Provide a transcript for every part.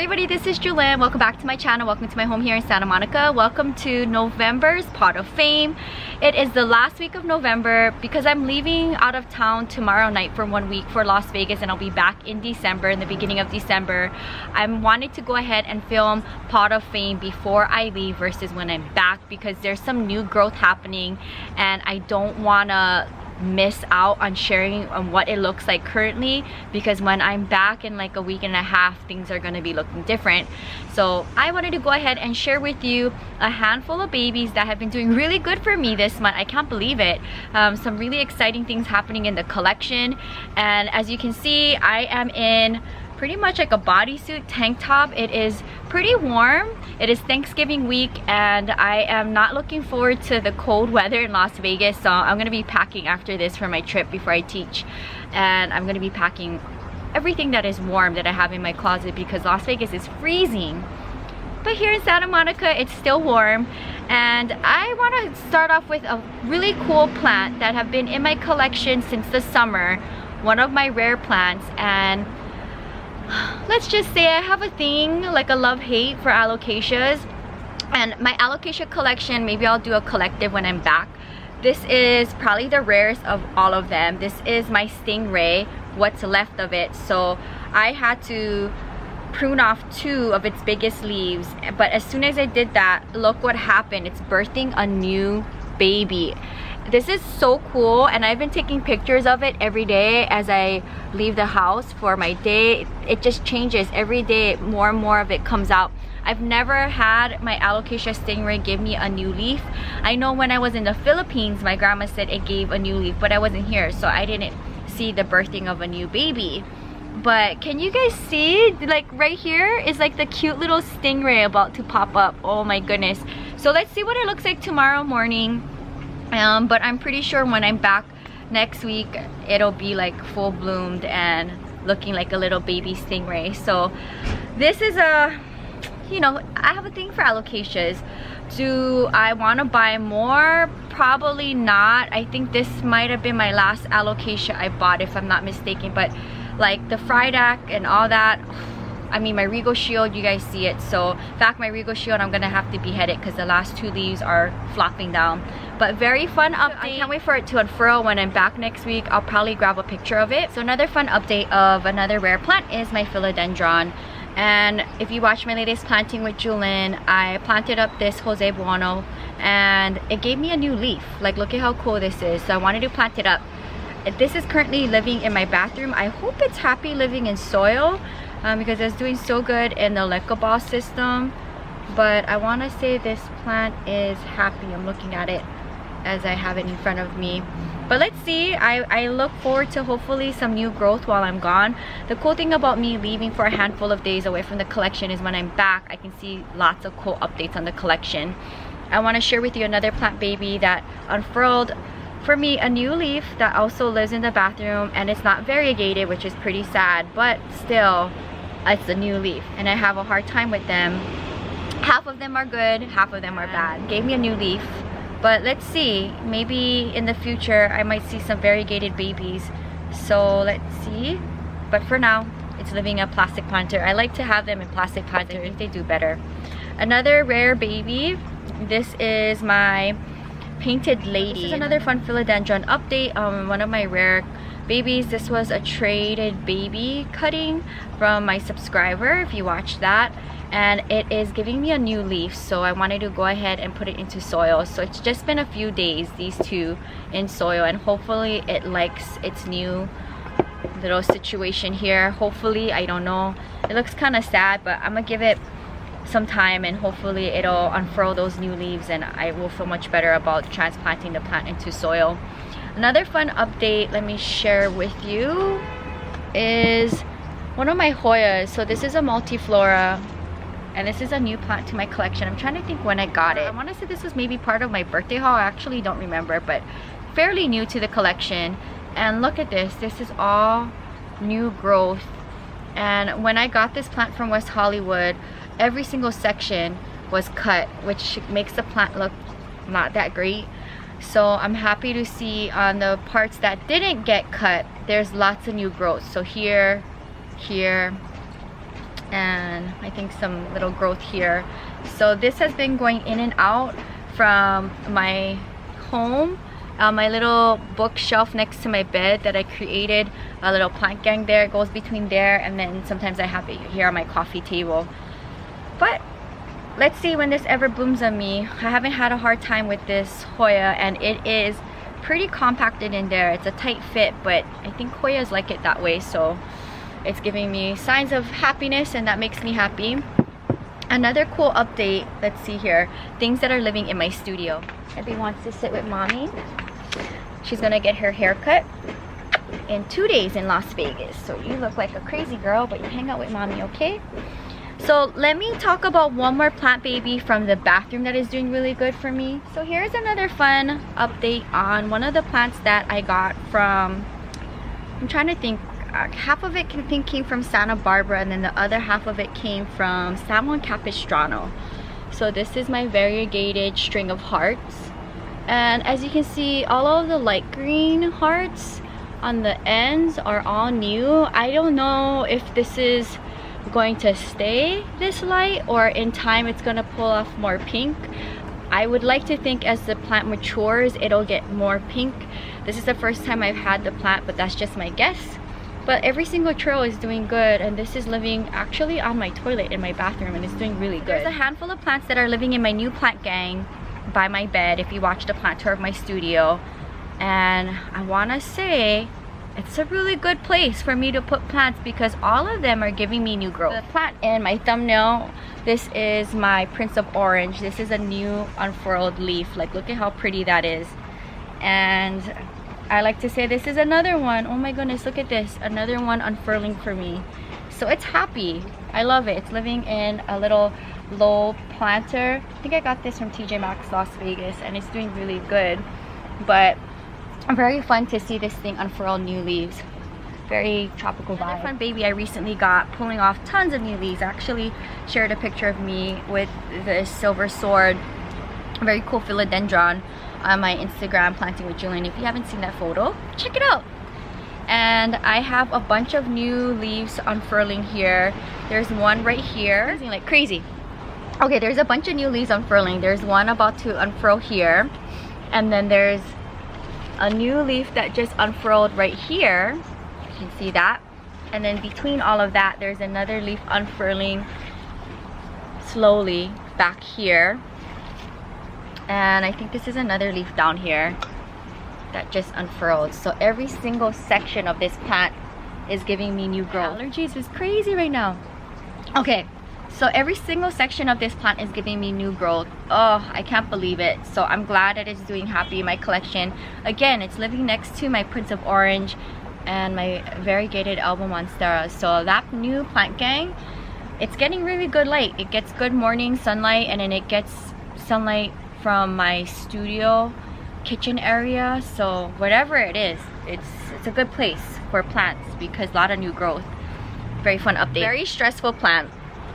everybody, this is Jewelyn. Welcome back to my channel. Welcome to my home here in Santa Monica. Welcome to November's Pot of Fame. It is the last week of November because I'm leaving out of town tomorrow night for 1 week for Las Vegas, and I'll be back in December, in the beginning of December. I wanted to go ahead and film Pot of Fame before I leave versus when I'm back because there's some new growth happening and I don't want to miss out on sharing on what it looks like currently, because when I'm back in like a week and a half, things are going to be looking different. So I wanted to go ahead and share with you a handful of babies that have been doing really good for me this month. I can't believe it. Some really exciting things happening in the collection, and as you can see, I am in pretty much like a bodysuit tank top. It is pretty warm. It is Thanksgiving week and I am not looking forward to the cold weather in Las Vegas, so I'm gonna be packing after this for my trip before I teach, and I'm gonna be packing everything that is warm that I have in my closet because Las Vegas is freezing. But here in Santa Monica, it's still warm, and I want to start off with a really cool plant that have been in my collection since the summer, one of my rare plants. And let's just say I have a thing, like a love-hate for Alocasias, and my Alocasia collection, maybe I'll do a collective when I'm back. This is probably the rarest of all of them. This is my Stingray, what's left of it. So I had to prune off 2 of its biggest leaves, but as soon as I did that, look what happened. It's birthing a new baby. This is so cool, and I've been taking pictures of it every day as I leave the house for my day. It just changes every day. More and more of it comes out. I've never had my Alocasia Stingray give me a new leaf. I know when I was in the Philippines, my grandma said it gave a new leaf, but I wasn't here, so I didn't see the birthing of a new baby. But can you guys see, like right here is like the cute little Stingray about to pop up. Oh my goodness. So let's see what it looks like tomorrow morning. But I'm pretty sure when I'm back next week, it'll be like full bloomed and looking like a little baby Stingray. So this is a, you know, I have a thing for Alocasias. Do I want to buy more? Probably not. I think this might have been my last Alocasia I bought, if I'm not mistaken. But like the Friedac and all that, I mean, my Regal Shield, you guys see it. So in fact, my Regal Shield, I'm gonna have to behead it because the last 2 leaves are flopping down. But very fun update. I can't wait for it to unfurl. When I'm back next week, I'll probably grab a picture of it. So another fun update of another rare plant is my Philodendron. And if you watch my latest planting with Jewelyn, I planted up this Jose Buono and it gave me a new leaf. Like, look at how cool this is. So I wanted to plant it up. This is currently living in my bathroom. I hope it's happy living in soil because it's doing so good in the Alocasia system. But I want to say this plant is happy. I'm looking at it as I have it in front of me. But let's see. I look forward to hopefully some new growth while I'm gone. The cool thing about me leaving for a handful of days away from the collection is when I'm back, I can see lots of cool updates on the collection. I want to share with you another plant baby that unfurled for me a new leaf that also lives in the bathroom, and it's not variegated, which is pretty sad, but still it's a new leaf and I have a hard time with them. Half of them are good, half of them are bad. Gave me a new leaf, but let's see, maybe in the future I might see some variegated babies, so let's see. But for now, it's living in a plastic planter. I like to have them in plastic planters. I think they do better. Another rare baby, this is my Painted Lady. This is another fun Philodendron update. One of my rare babies. This was a traded baby cutting from my subscriber, if you watched that, and it is giving me a new leaf, so I wanted to go ahead and put it into soil. So it's just been a few days, these 2 in soil, and hopefully it likes its new little situation here. Hopefully, I don't know, it looks kind of sad, but I'm gonna give it some time and hopefully it'll unfurl those new leaves and I will feel much better about transplanting the plant into soil. Another fun update, let me share with you, is one of my Hoyas. So this is a Multiflora and this is a new plant to my collection. I'm trying to think when I got it. I want to say this was maybe part of my birthday haul. I actually don't remember, but fairly new to the collection. And look at this, this is all new growth. And when I got this plant from West Hollywood, every single section was cut, which makes the plant look not that great. So I'm happy to see on the parts that didn't get cut, there's lots of new growth. So here, and I think some little growth here. So this has been going in and out from my home, my little bookshelf next to my bed that I created, a little plant gang there. It goes between there, and then sometimes I have it here on my coffee table. But let's see when this ever blooms on me. I haven't had a hard time with this Hoya, and it is pretty compacted in there. It's a tight fit, but I think Hoyas like it that way, so it's giving me signs of happiness, and that makes me happy. Another cool update, let's see here, things that are living in my studio. Abby wants to sit with mommy. She's gonna get her hair cut in 2 days in Las Vegas. So you look like a crazy girl, but you hang out with mommy, okay? So let me talk about one more plant baby from the bathroom that is doing really good for me. So here's another fun update on one of the plants that I got from, I'm trying to think, half of it came from Santa Barbara, and then the other half of it came from San Juan Capistrano. So this is my variegated string of hearts, and as you can see, all of the light green hearts on the ends are all new. I don't know if this is going to stay this light or in time it's gonna pull off more pink. I would like to think as the plant matures it'll get more pink. This is the first time I've had the plant, but that's just my guess. But every single trail is doing good, and this is living actually on my toilet in my bathroom, and it's doing really good. There's a handful of plants that are living in my new plant gang by my bed if you watched the plant tour of my studio, and I want to say it's a really good place for me to put plants because all of them are giving me new growth. The plant in my thumbnail, this is my Prince of Orange. This is a new unfurled leaf. Like, look at how pretty that is. And I like to say this is another one. Oh my goodness, look at this. Another one unfurling for me. So it's happy. I love it. It's living in a little low planter. I think I got this from TJ Maxx Las Vegas, and it's doing really good. But very fun to see this thing unfurl new leaves. Very tropical vibe. Another fun baby I recently got, pulling off tons of new leaves. I actually shared a picture of me with this silver sword, a very cool philodendron, on my Instagram, Planting with Jewelyn. If you haven't seen that photo, check it out. And I have a bunch of new leaves unfurling here. There's one right here, like crazy. Okay, there's a bunch of new leaves unfurling. There's one about to unfurl here, and then there's a new leaf that just unfurled right here. You can see that. And then between all of that, there's another leaf unfurling slowly back here. And I think this is another leaf down here that just unfurled. So every single section of this plant is giving me new growth. Allergies is crazy right now. Okay, so every single section of this plant is giving me new growth. Oh, I can't believe it. So I'm glad that it's doing happy in my collection. Again, it's living next to my Prince of Orange and my variegated Alba Monstera. So that new plant gang, it's getting really good light. It gets good morning sunlight, and then it gets sunlight from my studio kitchen area. So whatever it is, it's a good place for plants because a lot of new growth. Very fun update. Very stressful plant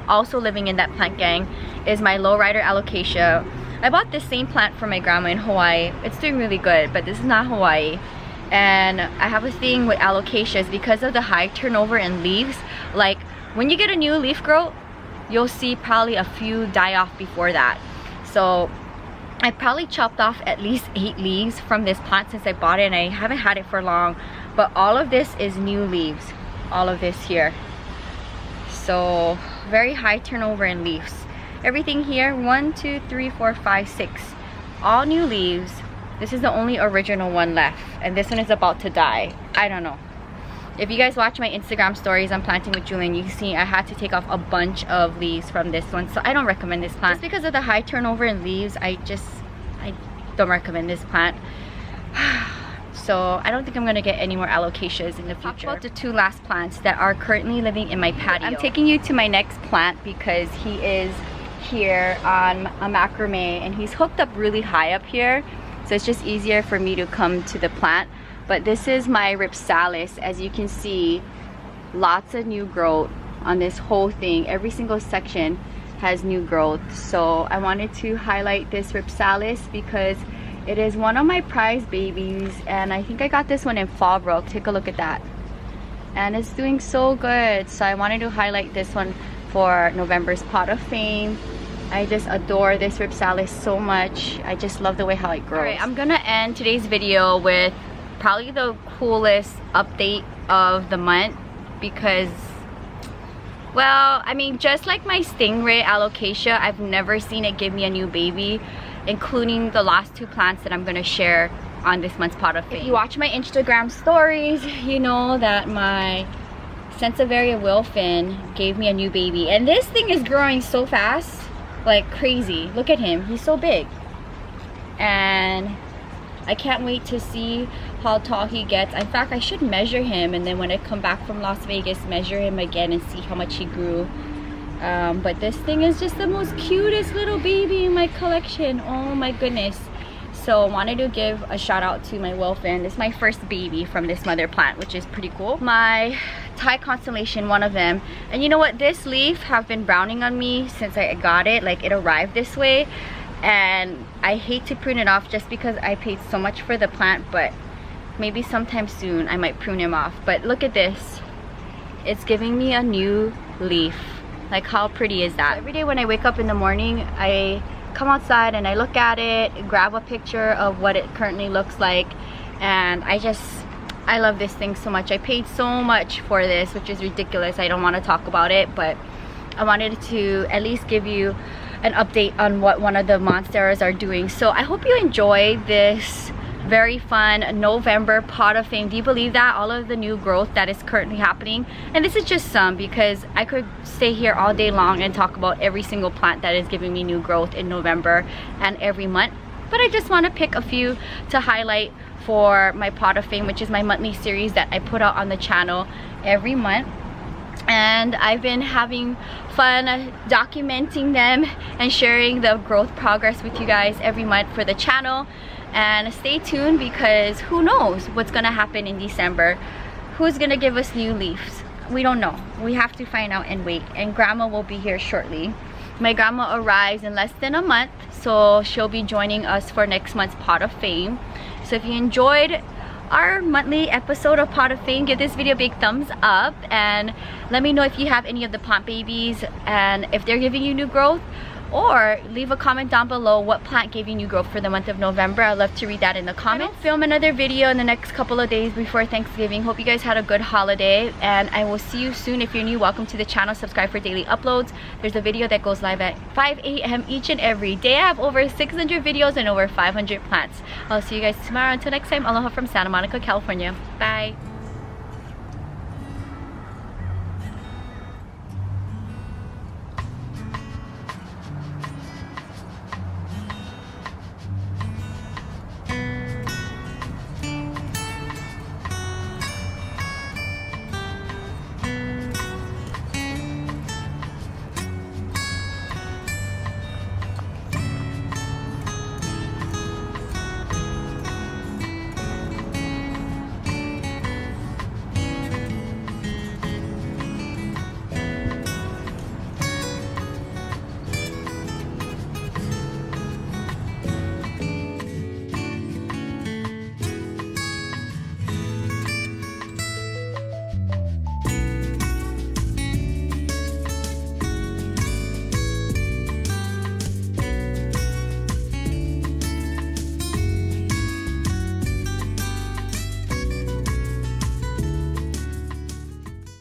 also living in that plant gang is my lowrider Alocasia. I bought this same plant from my grandma in Hawaii. It's doing really good, but this is not Hawaii. And I have a thing with Alocasias because of the high turnover in leaves. Like when you get a new leaf growth, you'll see probably a few die off before that. So I probably chopped off at least 8 leaves from this plant since I bought it, and I haven't had it for long. But all of this is new leaves. All of this here. So very high turnover in leaves. Everything here, 1, 2, 3, 4, 5, 6. All new leaves. This is the only original one left. And this one is about to die. I don't know. If you guys watch my Instagram stories on Planting with Jewelyn, you can see I had to take off a bunch of leaves from this one. So I don't recommend this plant. Just because of the high turnover in leaves, I don't recommend this plant. So I don't think I'm gonna get any more Alocasias in the future. Talk about the 2 last plants that are currently living in my patio. I'm taking you to my next plant because he is here on a macrame, and he's hooked up really high up here. So it's just easier for me to come to the plant. But this is my Rhipsalis. As you can see, lots of new growth on this whole thing. Every single section has new growth. So I wanted to highlight this Rhipsalis because it is one of my prize babies, and I think I got this one in Fallbrook. Take a look at that. And it's doing so good. So I wanted to highlight this one for November's Pot of Fame. I just adore this Rhipsalis so much. I just love the way how it grows. Alright, I'm gonna end today's video with probably the coolest update of the month because, well, I mean, just like my Stingray Alocasia, I've never seen it give me a new baby, including the last two plants that I'm gonna share on this month's Pot of Fame. If you watch my Instagram stories, you know that my Sansevieria Wilfin gave me a new baby, and this thing is growing so fast, like crazy. Look at him, he's so big, and I can't wait to see how tall he gets. In fact, I should measure him, and then when I come back from Las Vegas, measure him again and see how much he grew. But this thing is just the most cutest little baby in my collection. Oh my goodness. So I wanted to give a shout out to my Wilfin. This is my first baby from this mother plant, which is pretty cool. My Thai Constellation, one of them. And you know what? This leaf have been browning on me since I got it. Like, it arrived this way. And I hate to prune it off just because I paid so much for the plant, but maybe sometime soon I might prune him off. But look at this. It's giving me a new leaf. Like, how pretty is that? So every day when I wake up in the morning, I come outside and I look at it, grab a picture of what it currently looks like, and I love this thing so much. I paid so much for this, which is ridiculous. I don't want to talk about it, but I wanted to at least give you an update on what one of the monsteras are doing. So I hope you enjoy this very fun November Pot of Fame. Do you believe that? All of the new growth that is currently happening. And this is just some, because I could stay here all day long and talk about every single plant that is giving me new growth in November and every month. But I just want to pick a few to highlight for my Pot of Fame, which is my monthly series that I put out on the channel every month. And I've been having fun documenting them and sharing the growth progress with you guys every month for the channel. And stay tuned, because who knows what's gonna happen in December. Who's gonna give us new leaves? We don't know. We have to find out and wait. And grandma will be here shortly. My grandma arrives in less than a month, so she'll be joining us for next month's Pot of Fame. So if you enjoyed our monthly episode of Pot of Fame, give this video a big thumbs up, and let me know if you have any of the plant babies and if they're giving you new growth, or leave a comment down below what plant gave you new growth for the month of November. I'd love to read that in the comments. I'll film another video in the next couple of days before Thanksgiving. Hope you guys had a good holiday, and I will see you soon. If you're new, welcome to the channel. Subscribe for daily uploads. There's a video that goes live at 5 a.m. each and every day. I have over 600 videos and over 500 plants. I'll see you guys tomorrow. Until next time, aloha from Santa Monica, California. Bye.